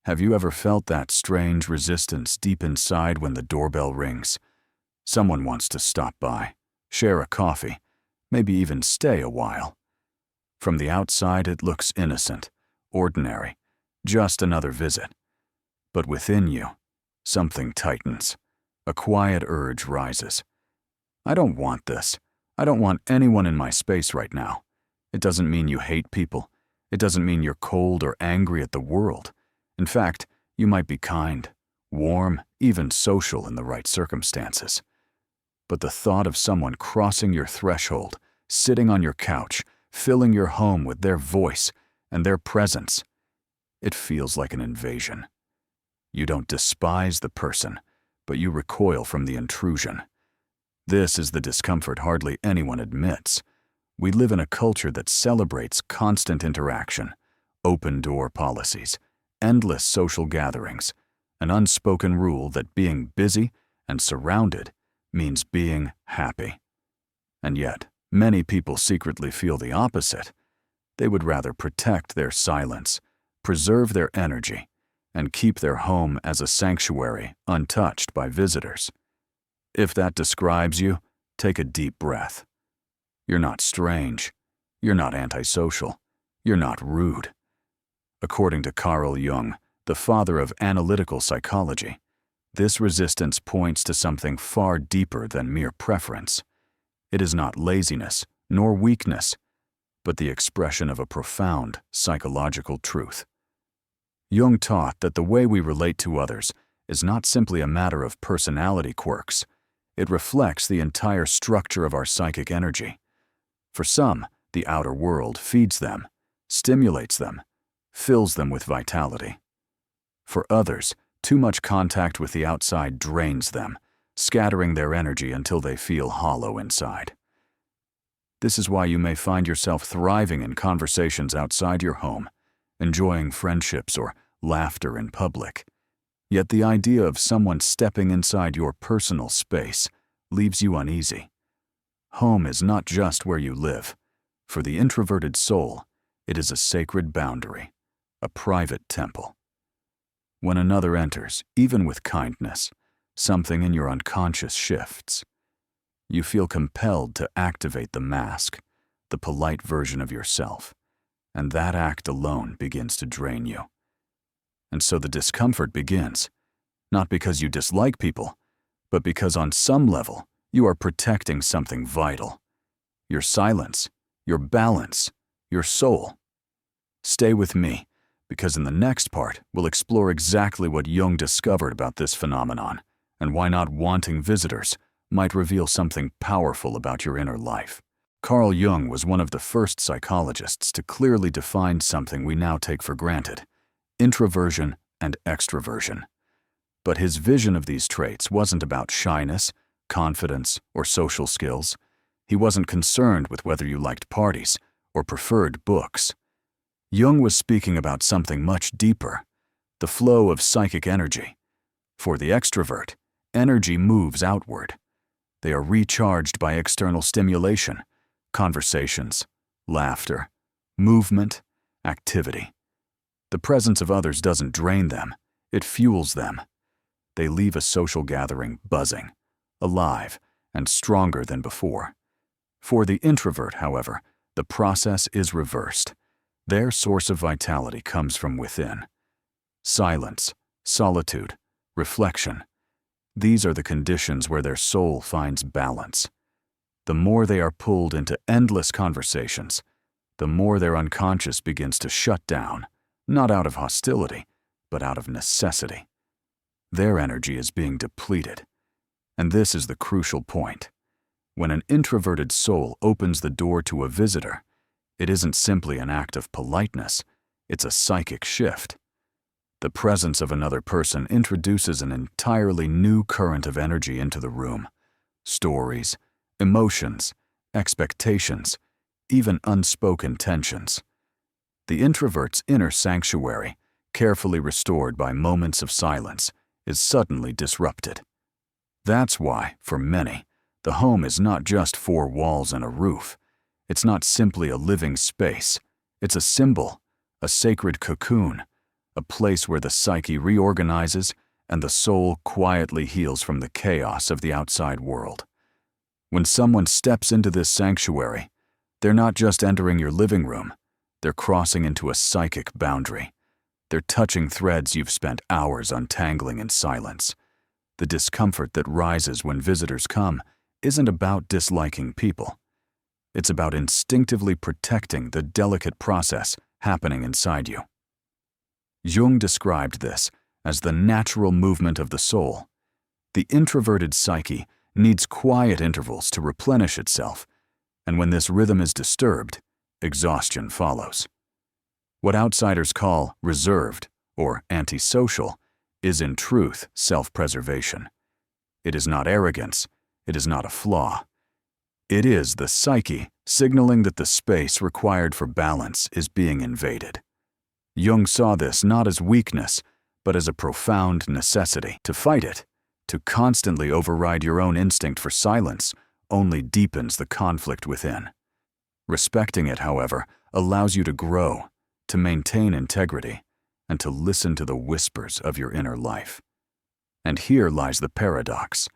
Have you ever felt that strange resistance deep inside when the doorbell rings? Someone wants to stop by, share a coffee, maybe even stay a while. From the outside, it looks innocent, ordinary, just another visit. But within you, something tightens. A quiet urge rises. I don't want this. I don't want anyone in my space right now. It doesn't mean you hate people. It doesn't mean you're cold or angry at the world. In fact, you might be kind, warm, even social in the right circumstances. But the thought of someone crossing your threshold, sitting on your couch, filling your home with their voice and their presence, it feels like an invasion. You don't despise the person, but you recoil from the intrusion. This is the discomfort hardly anyone admits. We live in a culture that celebrates constant interaction, open-door policies, endless social gatherings, an unspoken rule that being busy and surrounded means being happy. And yet, many people secretly feel the opposite. They would rather protect their silence, preserve their energy, and keep their home as a sanctuary untouched by visitors. If that describes you, take a deep breath. You're not strange. You're not antisocial. You're not rude. According to Carl Jung, the father of analytical psychology, this resistance points to something far deeper than mere preference. It is not laziness nor weakness, but the expression of a profound psychological truth. Jung taught that the way we relate to others is not simply a matter of personality quirks. It reflects the entire structure of our psychic energy. For some, the outer world feeds them, stimulates them, fills them with vitality. For others, too much contact with the outside drains them, scattering their energy until they feel hollow inside. This is why you may find yourself thriving in conversations outside your home, enjoying friendships or laughter in public. Yet the idea of someone stepping inside your personal space leaves you uneasy. Home is not just where you live. For the introverted soul, it is a sacred boundary, a private temple. When another enters, even with kindness, something in your unconscious shifts. You feel compelled to activate the mask, the polite version of yourself, and that act alone begins to drain you. And so the discomfort begins, not because you dislike people, but because on some level you are protecting something vital. Your silence, your balance, your soul. Stay with me, because in the next part we'll explore exactly what Jung discovered about this phenomenon and why not wanting visitors might reveal something powerful about your inner life. Carl Jung was one of the first psychologists to clearly define something we now take for granted: introversion and extroversion. But his vision of these traits wasn't about shyness, confidence, or social skills. He wasn't concerned with whether you liked parties or preferred books. Jung was speaking about something much deeper: the flow of psychic energy. For the extrovert, energy moves outward. They are recharged by external stimulation, conversations, laughter, movement, activity. The presence of others doesn't drain them, it fuels them. They leave a social gathering buzzing, alive, and stronger than before. For the introvert, however, the process is reversed. Their source of vitality comes from within. Silence, solitude, reflection. These are the conditions where their soul finds balance. The more they are pulled into endless conversations, the more their unconscious begins to shut down, not out of hostility, but out of necessity. Their energy is being depleted. And this is the crucial point. When an introverted soul opens the door to a visitor, it isn't simply an act of politeness, it's a psychic shift. The presence of another person introduces an entirely new current of energy into the room. Stories, emotions, expectations, even unspoken tensions. The introvert's inner sanctuary, carefully restored by moments of silence, is suddenly disrupted. That's why, for many, the home is not just four walls and a roof. It's not simply a living space. It's a symbol, a sacred cocoon, a place where the psyche reorganizes and the soul quietly heals from the chaos of the outside world. When someone steps into this sanctuary, they're not just entering your living room, they're crossing into a psychic boundary. They're touching threads you've spent hours untangling in silence. The discomfort that rises when visitors come isn't about disliking people. It's about instinctively protecting the delicate process happening inside you. Jung described this as the natural movement of the soul. The introverted psyche needs quiet intervals to replenish itself, and when this rhythm is disturbed, exhaustion follows. What outsiders call reserved or antisocial is in truth self-preservation. It is not arrogance, it is not a flaw. It is the psyche signaling that the space required for balance is being invaded. Jung saw this not as weakness, but as a profound necessity. To fight it, to constantly override your own instinct for silence, only deepens the conflict within. Respecting it, however, allows you to grow, to maintain integrity, and to listen to the whispers of your inner life. And here lies the paradox.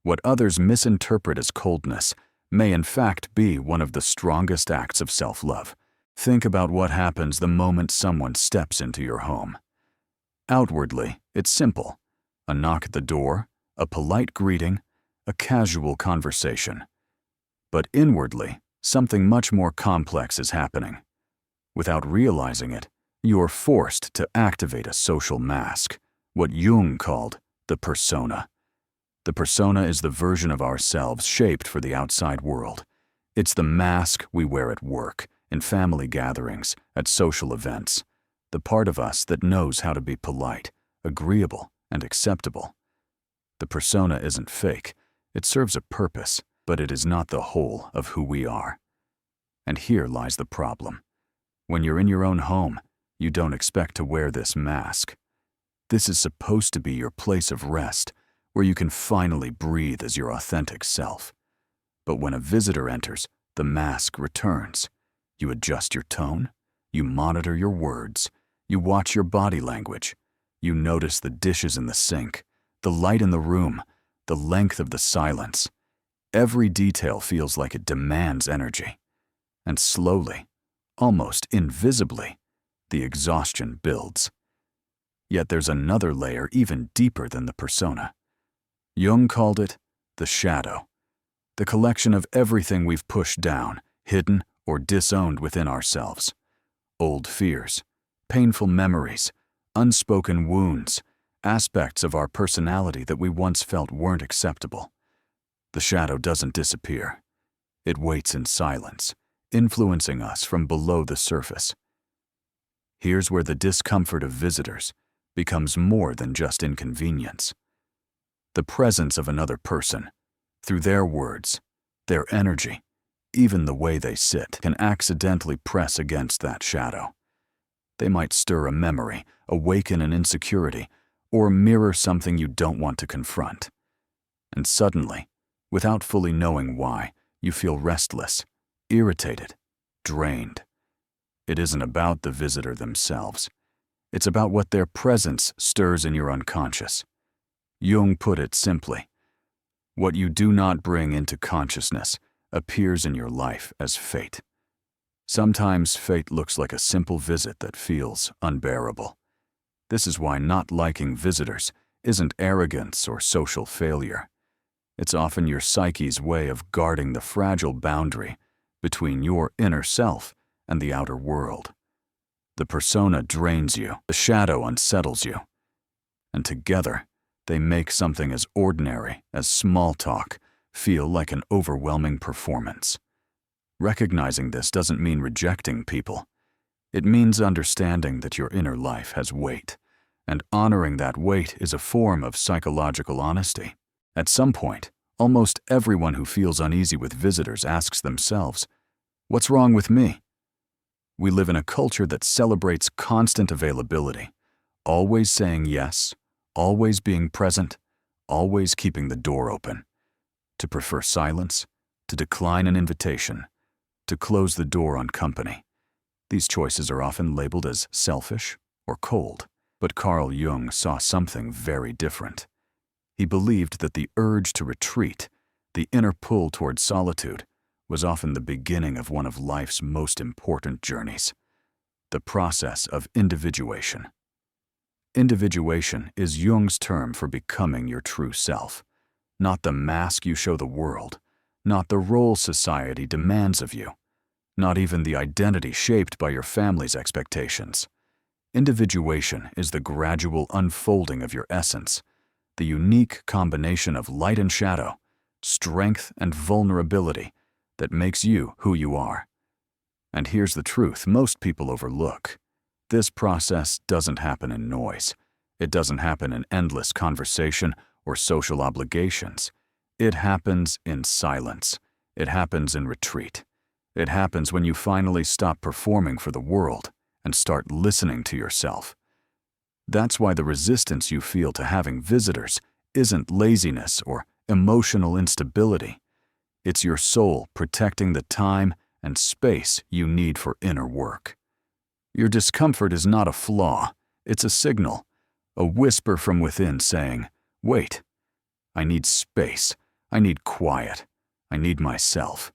What others misinterpret as coldness may in fact be one of the strongest acts of self-love. Think about what happens the moment someone steps into your home. Outwardly, it's simple. A knock at the door, a polite greeting, a casual conversation. But inwardly, something much more complex is happening. Without realizing it, you're forced to activate a social mask, what Jung called the persona. The persona is the version of ourselves shaped for the outside world. It's the mask we wear at work, in family gatherings, at social events. The part of us that knows how to be polite, agreeable, and acceptable. The persona isn't fake. It serves a purpose, but it is not the whole of who we are. And here lies the problem. When you're in your own home, you don't expect to wear this mask. This is supposed to be your place of rest, where you can finally breathe as your authentic self. But when a visitor enters, the mask returns. You adjust your tone, you monitor your words, you watch your body language, you notice the dishes in the sink, the light in the room, the length of the silence. Every detail feels like it demands energy. And slowly, almost invisibly, the exhaustion builds. Yet there's another layer even deeper than the persona. Jung called it the shadow, the collection of everything we've pushed down, hidden, or disowned within ourselves. Old fears, painful memories, unspoken wounds, aspects of our personality that we once felt weren't acceptable. The shadow doesn't disappear. It waits in silence, influencing us from below the surface. Here's where the discomfort of visitors becomes more than just inconvenience. The presence of another person, through their words, their energy, even the way they sit, can accidentally press against that shadow. They might stir a memory, awaken an insecurity, or mirror something you don't want to confront. And suddenly, without fully knowing why, you feel restless, irritated, drained. It isn't about the visitor themselves. It's about what their presence stirs in your unconscious. Jung put it simply, what you do not bring into consciousness appears in your life as fate. Sometimes fate looks like a simple visit that feels unbearable. This is why not liking visitors isn't arrogance or social failure. It's often your psyche's way of guarding the fragile boundary between your inner self and the outer world. The persona drains you, the shadow unsettles you, and together they make something as ordinary as small talk feel like an overwhelming performance. Recognizing this doesn't mean rejecting people. It means understanding that your inner life has weight, and honoring that weight is a form of psychological honesty. At some point, almost everyone who feels uneasy with visitors asks themselves, "What's wrong with me?" We live in a culture that celebrates constant availability, always saying yes, always being present, always keeping the door open. To prefer silence, to decline an invitation, to close the door on company. These choices are often labeled as selfish or cold. But Carl Jung saw something very different. He believed that the urge to retreat, the inner pull toward solitude, was often the beginning of one of life's most important journeys, the process of individuation. Individuation is Jung's term for becoming your true self, not the mask you show the world, not the role society demands of you, not even the identity shaped by your family's expectations. Individuation is the gradual unfolding of your essence, the unique combination of light and shadow, strength and vulnerability that makes you who you are. And here's the truth most people overlook. This process doesn't happen in noise. It doesn't happen in endless conversation or social obligations. It happens in silence. It happens in retreat. It happens when you finally stop performing for the world and start listening to yourself. That's why the resistance you feel to having visitors isn't laziness or emotional instability. It's your soul protecting the time and space you need for inner work. Your discomfort is not a flaw, it's a signal, a whisper from within saying, "Wait, I need space, I need quiet, I need myself."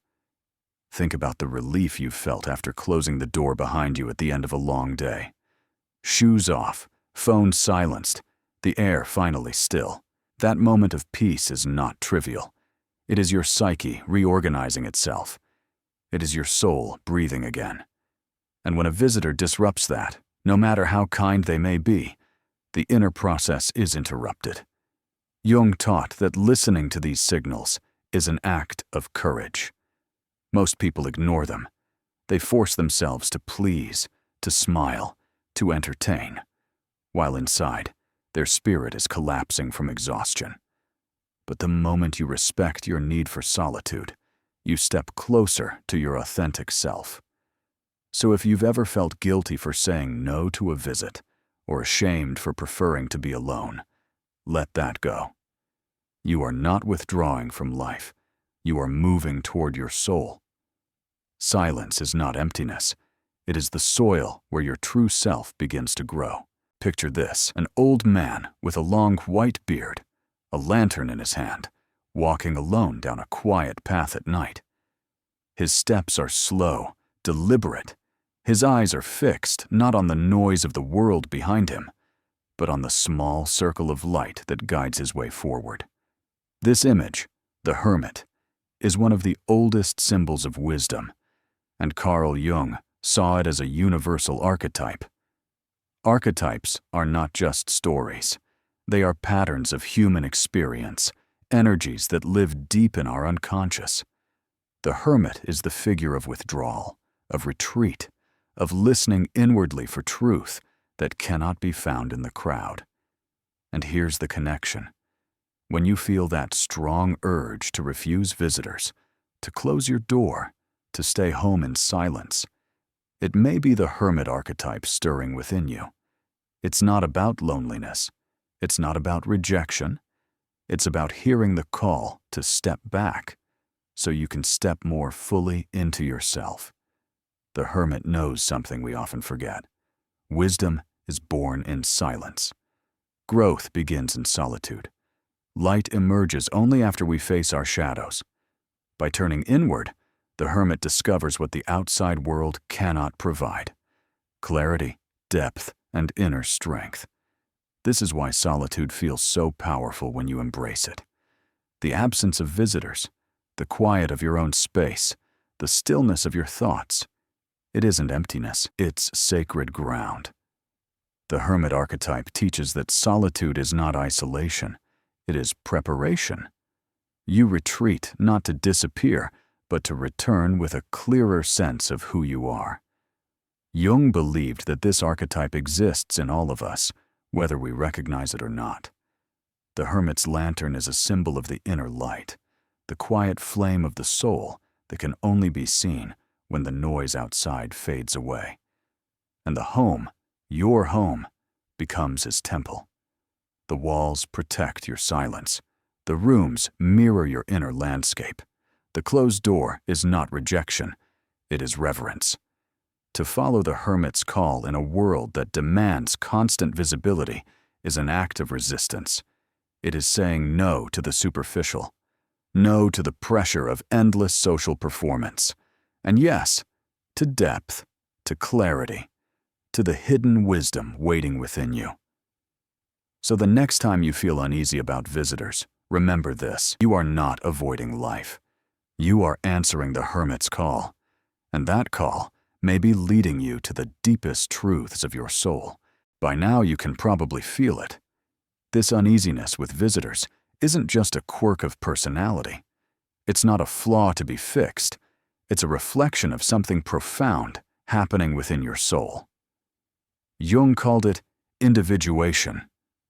Think about the relief you felt after closing the door behind you at the end of a long day. Shoes off, phone silenced, the air finally still. That moment of peace is not trivial. It is your psyche reorganizing itself. It is your soul breathing again. And when a visitor disrupts that, no matter how kind they may be, the inner process is interrupted. Jung taught that listening to these signals is an act of courage. Most people ignore them. They force themselves to please, to smile, to entertain, while inside, their spirit is collapsing from exhaustion. But the moment you respect your need for solitude, you step closer to your authentic self. So if you've ever felt guilty for saying no to a visit, or ashamed for preferring to be alone, let that go. You are not withdrawing from life. You are moving toward your soul. Silence is not emptiness. It is the soil where your true self begins to grow. Picture this, an old man with a long white beard, a lantern in his hand, walking alone down a quiet path at night. His steps are slow, deliberate. His eyes are fixed not on the noise of the world behind him, but on the small circle of light that guides his way forward. This image, the Hermit, is one of the oldest symbols of wisdom, and Carl Jung saw it as a universal archetype. Archetypes are not just stories. They are patterns of human experience, energies that live deep in our unconscious. The Hermit is the figure of withdrawal, of retreat, of listening inwardly for truth that cannot be found in the crowd. And here's the connection. When you feel that strong urge to refuse visitors, to close your door, to stay home in silence, it may be the Hermit archetype stirring within you. It's not about loneliness. It's not about rejection. It's about hearing the call to step back so you can step more fully into yourself. The Hermit knows something we often forget. Wisdom is born in silence. Growth begins in solitude. Light emerges only after we face our shadows. By turning inward, the Hermit discovers what the outside world cannot provide: clarity, depth, and inner strength. This is why solitude feels so powerful when you embrace it. The absence of visitors, the quiet of your own space, the stillness of your thoughts. It isn't emptiness, it's sacred ground. The Hermit archetype teaches that solitude is not isolation, it is preparation. You retreat not to disappear, but to return with a clearer sense of who you are. Jung believed that this archetype exists in all of us, whether we recognize it or not. The Hermit's lantern is a symbol of the inner light, the quiet flame of the soul that can only be seen when the noise outside fades away. And the home, your home, becomes his temple. The walls protect your silence. The rooms mirror your inner landscape. The closed door is not rejection, it is reverence. To follow the hermit's call in a world that demands constant visibility is an act of resistance. It is saying no to the superficial, no to the pressure of endless social performance, and yes, to depth, to clarity, to the hidden wisdom waiting within you. So the next time you feel uneasy about visitors, remember this: you are not avoiding life. You are answering the hermit's call, and that call may be leading you to the deepest truths of your soul. By now you can probably feel it. This uneasiness with visitors isn't just a quirk of personality. It's not a flaw to be fixed. It's a reflection of something profound happening within your soul. Jung called it individuation,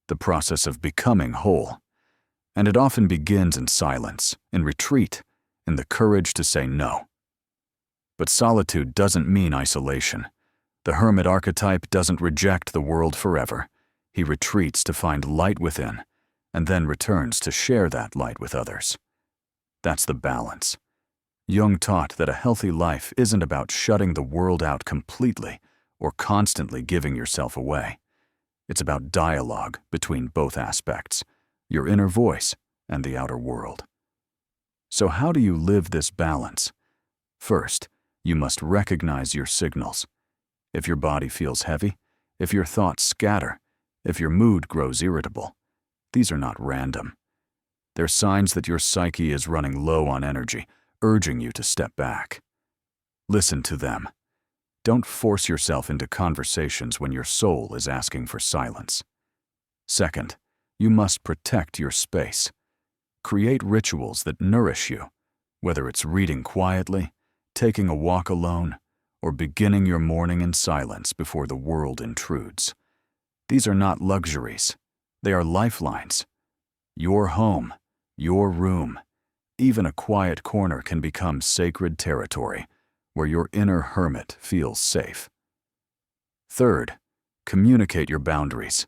the process of becoming whole. And it often begins in silence, in retreat, in the courage to say no. But solitude doesn't mean isolation. The hermit archetype doesn't reject the world forever. He retreats to find light within, and then returns to share that light with others. That's the balance. Jung taught that a healthy life isn't about shutting the world out completely or constantly giving yourself away. It's about dialogue between both aspects, your inner voice and the outer world. So how do you live this balance? First, you must recognize your signals. If your body feels heavy, if your thoughts scatter, if your mood grows irritable, these are not random. They're signs that your psyche is running low on energy, urging you to step back. Listen to them. Don't force yourself into conversations when your soul is asking for silence. Second, you must protect your space. Create rituals that nourish you, whether it's reading quietly, taking a walk alone, or beginning your morning in silence before the world intrudes. These are not luxuries. They are lifelines. Your home, your room, even a quiet corner can become sacred territory where your inner hermit feels safe. Third, communicate your boundaries.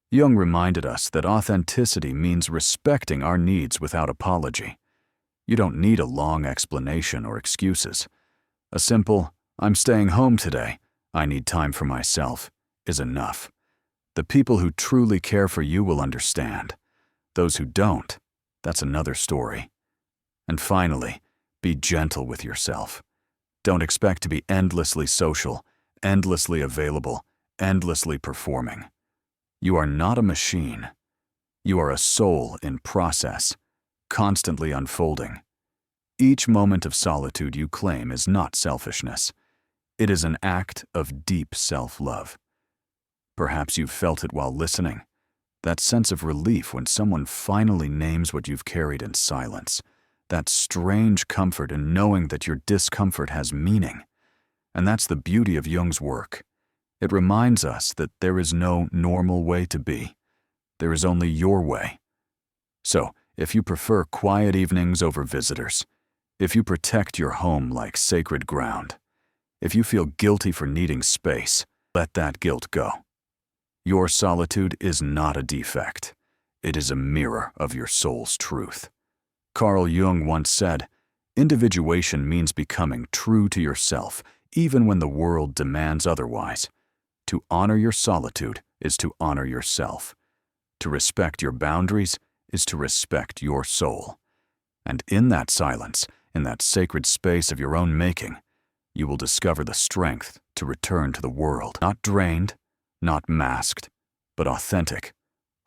Jung reminded us that authenticity means respecting our needs without apology. You don't need a long explanation or excuses. A simple, "I'm staying home today, I need time for myself," is enough. The people who truly care for you will understand. Those who don't, that's another story. And finally, be gentle with yourself. Don't expect to be endlessly social, endlessly available, endlessly performing. You are not a machine. You are a soul in process, constantly unfolding. Each moment of solitude you claim is not selfishness. It is an act of deep self-love. Perhaps you've felt it while listening. That sense of relief when someone finally names what you've carried in silence. That strange comfort in knowing that your discomfort has meaning. And that's the beauty of Jung's work. It reminds us that there is no normal way to be. There is only your way. So, if you prefer quiet evenings over visitors, if you protect your home like sacred ground, if you feel guilty for needing space, let that guilt go. Your solitude is not a defect. It is a mirror of your soul's truth. Carl Jung once said, "Individuation means becoming true to yourself, even when the world demands otherwise. To honor your solitude is to honor yourself. To respect your boundaries is to respect your soul. And in that silence, in that sacred space of your own making, you will discover the strength to return to the world, not drained, not masked, but authentic,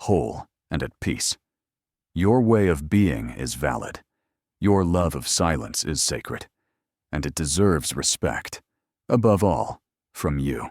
whole, and at peace. Your way of being is valid. Your love of silence is sacred, and it deserves respect, above all, from you."